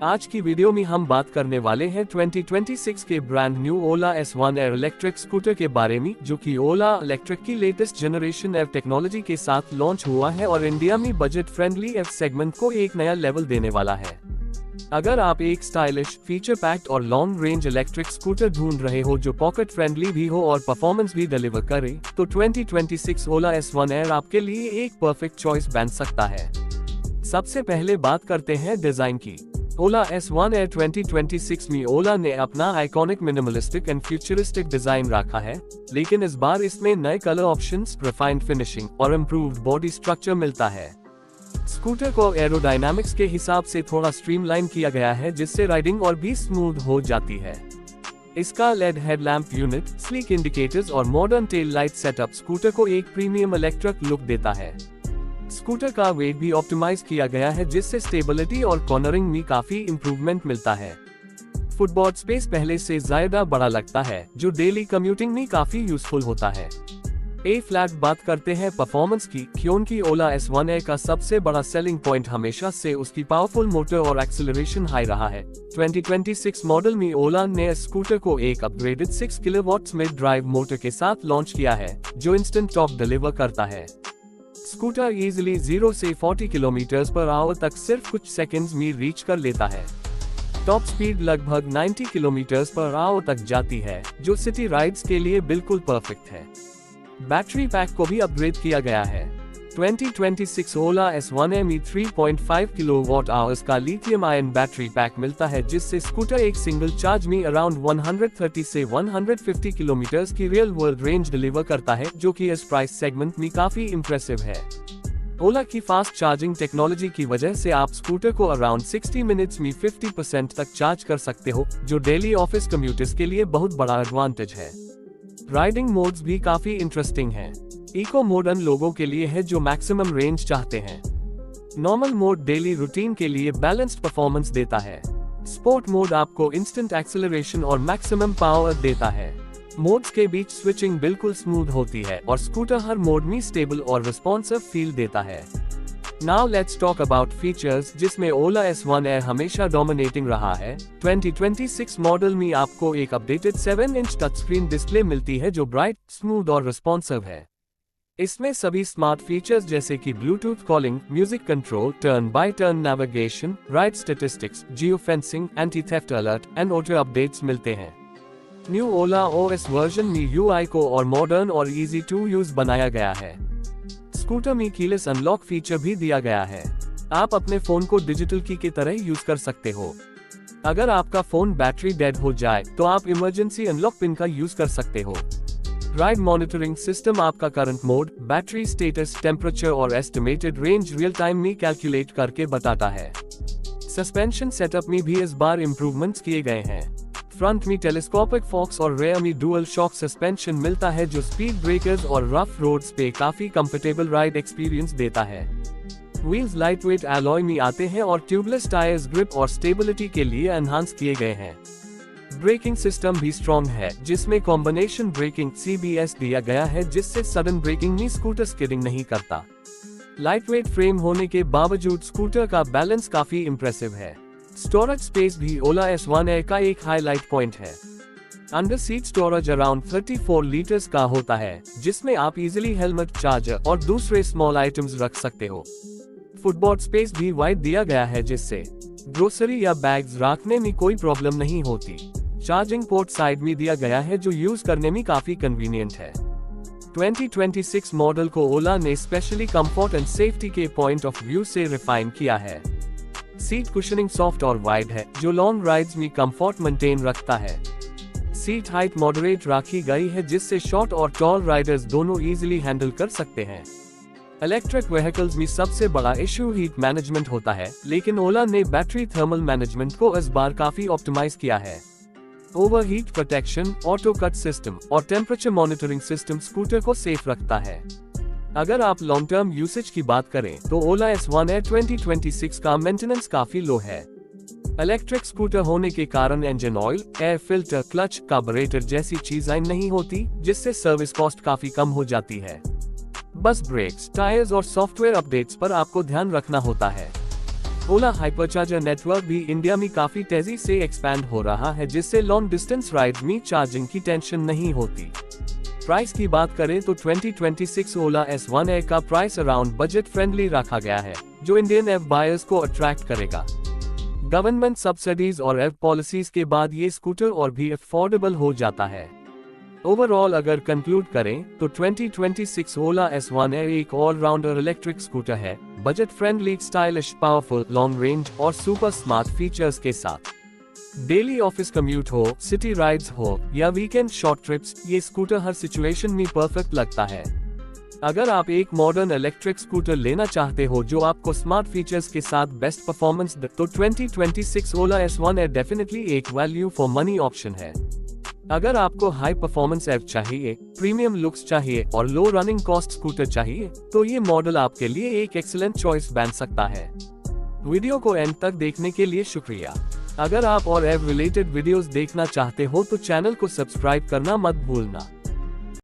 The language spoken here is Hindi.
आज की वीडियो में हम बात करने वाले हैं 2026 के ब्रांड न्यू ओला S1 एयर इलेक्ट्रिक स्कूटर के बारे में, जो कि ओला इलेक्ट्रिक की लेटेस्ट जनरेशन एयर टेक्नोलॉजी के साथ लॉन्च हुआ है और इंडिया में बजट फ्रेंडली एफ सेगमेंट को एक नया लेवल देने वाला है। अगर आप एक स्टाइलिश, फीचर पैक्ड और लॉन्ग रेंज इलेक्ट्रिक स्कूटर ढूंढ रहे हो जो पॉकेट फ्रेंडली भी हो और परफॉर्मेंस भी डिलीवर करे, तो 2026 ओला S1 एयर आपके लिए एक परफेक्ट चॉइस बन सकता है। सबसे पहले बात करते हैं डिजाइन की। ओला S1 एयर 2026 में ओला ने अपना iconic minimalistic and futuristic design रखा है, लेकिन इस बार इसमें नए कलर ऑप्शंस, रिफाइंड फिनिशिंग और इम्प्रूव्ड बॉडी स्ट्रक्चर मिलता है। स्कूटर को एरोडायनामिक्स के हिसाब से थोड़ा स्ट्रीमलाइन किया गया है, जिससे राइडिंग और भी स्मूथ हो जाती है। इसका LED headlamp unit, sleek indicators और modern tail light setup scooter को एक प्रीमियम इलेक्ट्रिक लुक देता है। स्कूटर का वेट भी ऑप्टिमाइज किया गया है, जिससे स्टेबिलिटी और कॉर्नरिंग में काफी इंप्रूवमेंट मिलता है। फुटबोर्ड स्पेस पहले से ज्यादा बड़ा लगता है, जो डेली कम्यूटिंग में काफी यूजफुल होता है। फ्लैट बात करते हैं परफॉर्मेंस की, क्योंकि ओला S1 एयर का सबसे बड़ा सेलिंग पॉइंट हमेशा से उसकी पावरफुल मोटर और एक्सेलरेशन हाई रहा है। 2026 मॉडल में ओला ने इस स्कूटर को एक upgraded 6 kilowatt mid drive motor के साथ लॉन्च किया है, जो इंस्टेंट टॉर्क डिलीवर करता है। स्कूटर इजीली 0 से 40 किलोमीटर/आवर तक सिर्फ कुछ सेकंड्स में रीच कर लेता है। टॉप स्पीड लगभग 90 किलोमीटर/आवर तक जाती है, जो सिटी राइड्स के लिए बिल्कुल परफेक्ट है। बैटरी पैक को भी अपग्रेड किया गया है। 2026 ओला S1 एयर में 3.5 किलोवाट आवर्स का लिथियम आयन बैटरी पैक मिलता है, जिससे स्कूटर एक सिंगल चार्ज में अराउंड 130 से 150 किलोमीटर की रियल वर्ल्ड रेंज डिलीवर करता है, जो कि इस प्राइस सेगमेंट में काफी इम्प्रेसिव है। ओला की फास्ट चार्जिंग टेक्नोलॉजी की वजह से आप स्कूटर को अराउंड 60 मिनट्स में 50% तक चार्ज कर सकते हो, जो डेली ऑफिस कम्यूटर्स के लिए बहुत बड़ा एडवांटेज है। राइडिंग मोड्स भी काफी इंटरेस्टिंग हैं। इको मोड उन लोगों के लिए है जो मैक्सिमम रेंज चाहते हैं। नॉर्मल मोड डेली रूटीन के लिए बैलेंस्ड परफॉर्मेंस देता है। स्पोर्ट मोड आपको इंस्टेंट एक्सेलरेशन और मैक्सिमम पावर देता है। मोड्स के बीच स्विचिंग बिल्कुल स्मूथ होती है और स्कूटर हर मोड में स्टेबल और रिस्पॉन्सिव फील देता है। Now let's talk about features, जिसमें ओला S1 एयर हमेशा डोमिनेटिंग रहा है। 2026 मॉडल में आपको एक अपडेटेड 7-इंच टच स्क्रीन डिस्प्ले मिलती है, जो ब्राइट, स्मूथ और रिस्पॉन्सिव है। इसमें सभी स्मार्ट फीचर्स जैसे कि Bluetooth calling, music control, turn by turn navigation, ride statistics, geo fencing, anti theft alert and auto updates मिलते हैं। न्यू ओला OS वर्जन में UI को और मॉडर्न और इजी टू यूज बनाया गया है। स्कूटर में कीलेस अनलॉक फीचर भी दिया गया है। आप अपने फोन को डिजिटल की तरह यूज कर सकते हो। अगर आपका फोन बैटरी डेड हो जाए तो आप इमरजेंसी अनलॉक पिन का यूज कर सकते हो। राइड मॉनिटरिंग सिस्टम आपका current mode, battery status, temperature और एस्टिमेटेड रेंज रियल टाइम में कैलकुलेट करके बताता है। सस्पेंशन सेटअप में भी इस बार इम्प्रूवमेंट्स किए गए हैं। फ्रंट में टेलीस्कोपिक फॉक्स और रेयर में डुअल शॉक सस्पेंशन मिलता है, जो स्पीड ब्रेकर्स और रफ रोड्स पे काफी कंफर्टेबल राइड एक्सपीरियंस देता है। व्हील्स लाइटवेट एलॉय में आते हैं और ट्यूबलेस टायर्स ग्रिप और स्टेबिलिटी के लिए एनहांस किए गए हैं। ब्रेकिंग सिस्टम भी स्ट्रॉन्ग है, जिसमें कॉम्बिनेशन ब्रेकिंग CBS दिया गया है, जिससे सडन ब्रेकिंग में स्कूटर स्किडिंग नहीं करता। लाइटवेट फ्रेम होने के बावजूद स्कूटर का बैलेंस काफी इम्प्रेसिव है। स्टोरेज स्पेस भी ओला S1 एयर का एक हाईलाइट पॉइंट है। Under seat storage around 34 litres का होता है, जिसमें आप इजीली हेलमेट, चार्जर और दूसरे स्मॉल आइटम्स रख सकते हो। फुटबोर्ड स्पेस भी वाइड दिया गया है, जिससे ग्रोसरी या बैग्स रखने में कोई प्रॉब्लम नहीं होती। चार्जिंग पोर्ट साइड में दिया गया है, जो यूज करने में काफी कन्वीनियंट है। 2026 मॉडल को ओला ने स्पेशली कंफर्ट एंड सेफ्टी के पॉइंट ऑफ व्यू से रिफाइन किया है। सीट कुशनिंग सॉफ्ट और वाइड है, जो लॉन्ग राइड्स में कंफर्ट मेंटेन रखता है। सीट हाइट मॉडरेट रखी गई है, जिससे शॉर्ट और टॉल राइडर्स दोनों इजीली हैंडल कर सकते हैं। इलेक्ट्रिक व्हीकल्स में सबसे बड़ा इश्यू हीट मैनेजमेंट होता है, लेकिन ओला ने बैटरी थर्मल मैनेजमेंट को इस बार काफी ऑप्टिमाइज किया है। Overheat protection, auto cut system और टेम्परेचर मॉनिटरिंग सिस्टम स्कूटर को सेफ रखता है। अगर आप लॉन्ग टर्म यूसेज की बात करें तो ओला S1 एयर 2026 का मेंटेनेंस काफी लो है। इलेक्ट्रिक स्कूटर होने के कारण engine oil, air filter, clutch, carburettor जैसी चीजें नहीं होती, जिससे सर्विस कॉस्ट काफी कम हो जाती है। बस ब्रेक्स, टायर्स और सॉफ्टवेयर अपडेट्स पर आपको ध्यान रखना होता है। ओला हाइपरचार्जर नेटवर्क भी इंडिया में काफी तेजी से एक्सपैंड हो रहा है, जिससे लॉन्ग डिस्टेंस राइड में चार्जिंग की टेंशन नहीं होती। प्राइस की बात करें तो 2026 ओला S1 Air का प्राइस अराउंड बजट फ्रेंडली रखा गया है, जो इंडियन एफ बायर्स को अट्रैक्ट करेगा। गवर्नमेंट सब्सिडीज और एफ पॉलिसीज के बाद ये स्कूटर और भी अफोर्डेबल हो जाता है। ओवरऑल अगर कंक्लूड करें तो 2026 ओला S1 Air एक ऑलराउंडर इलेक्ट्रिक स्कूटर है, budget friendly, stylish, powerful, long range और सुपर स्मार्ट फीचर्स के साथ। डेली ऑफिस कम्यूट हो, सिटी राइड्स हो या वीकेंड शॉर्ट ट्रिप्स, ये स्कूटर हर सिचुएशन में परफेक्ट लगता है। अगर आप एक मॉडर्न इलेक्ट्रिक स्कूटर लेना चाहते हो जो आपको स्मार्ट फीचर्स के साथ बेस्ट परफॉर्मेंस दे, तो 2026 ओला S1 Air डेफिनेटली एक वैल्यू फॉर मनी ऑप्शन है। अगर आपको हाई परफॉर्मेंस एफ चाहिए, प्रीमियम लुक्स चाहिए और लो रनिंग कॉस्ट स्कूटर चाहिए, तो ये मॉडल आपके लिए एक एक्सीलेंट चॉइस बन सकता है। वीडियो को एंड तक देखने के लिए शुक्रिया। अगर आप और एव रिलेटेड वीडियोस देखना चाहते हो तो चैनल को सब्सक्राइब करना मत भूलना।